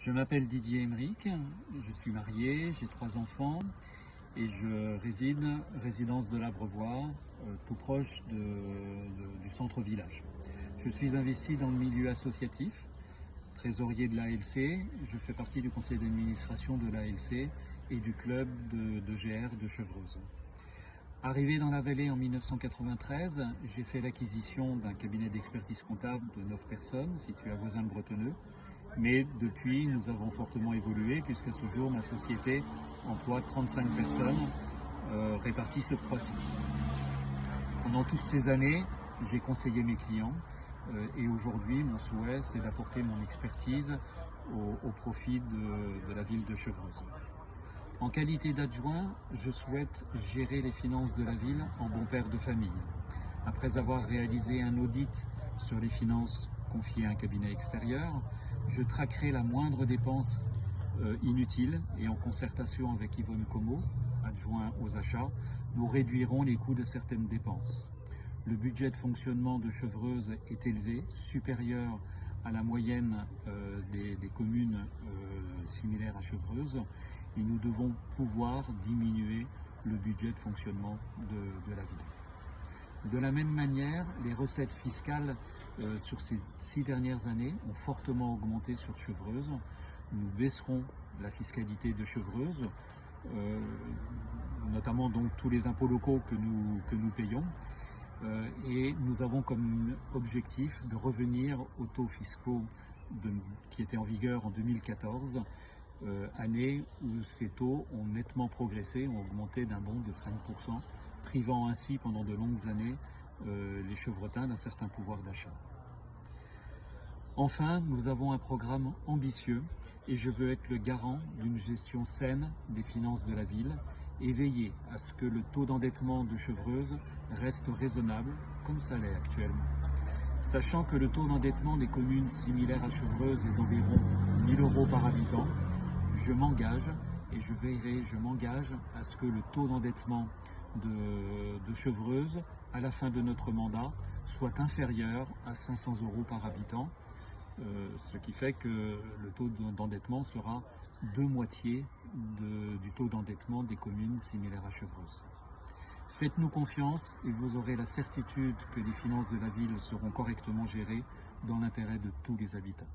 Je m'appelle Didier Emeric, je suis marié, j'ai 3 enfants et je résidence de l'Abreuvoir, tout proche du centre-village. Je suis investi dans le milieu associatif, trésorier de l'ALC, je fais partie du conseil d'administration de l'ALC et du club de GR de Chevreuse. Arrivé dans la vallée en 1993, j'ai fait l'acquisition d'un cabinet d'expertise comptable de 9 personnes situé à Voisins-le-Bretonneux. Mais depuis, nous avons fortement évolué puisqu'à ce jour, ma société emploie 35 personnes réparties sur 3 sites. Pendant toutes ces années, j'ai conseillé mes clients et aujourd'hui, mon souhait, c'est d'apporter mon expertise au profit de la ville de Chevreuse. En qualité d'adjoint, je souhaite gérer les finances de la ville en bon père de famille. Après avoir réalisé un audit sur les finances confiées à un cabinet extérieur, je traquerai la moindre dépense inutile et en concertation avec Yvonne Como, adjoint aux achats, nous réduirons les coûts de certaines dépenses. Le budget de fonctionnement de Chevreuse est élevé, supérieur à la moyenne des communes similaires à Chevreuse, et nous devons pouvoir diminuer le budget de fonctionnement de la ville. De la même manière, les recettes fiscales sur ces 6 dernières années ont fortement augmenté sur Chevreuse. Nous baisserons la fiscalité de Chevreuse, notamment donc tous les impôts locaux que nous payons. Et nous avons comme objectif de revenir aux taux fiscaux qui étaient en vigueur en 2014, année où ces taux ont nettement progressé, ont augmenté d'un bond de 5%, privant ainsi pendant de longues années les Chevretins d'un certain pouvoir d'achat. Enfin, nous avons un programme ambitieux et je veux être le garant d'une gestion saine des finances de la ville et veiller à ce que le taux d'endettement de Chevreuse reste raisonnable, comme ça l'est actuellement. Sachant que le taux d'endettement des communes similaires à Chevreuse est d'environ 1 000 € par habitant, je m'engage à ce que le taux d'endettement de Chevreuse, à la fin de notre mandat, soit inférieur à 500 € par habitant, ce qui fait que le taux d'endettement sera de moitié du taux d'endettement des communes similaires à Chevreuse. Faites-nous confiance et vous aurez la certitude que les finances de la ville seront correctement gérées dans l'intérêt de tous les habitants.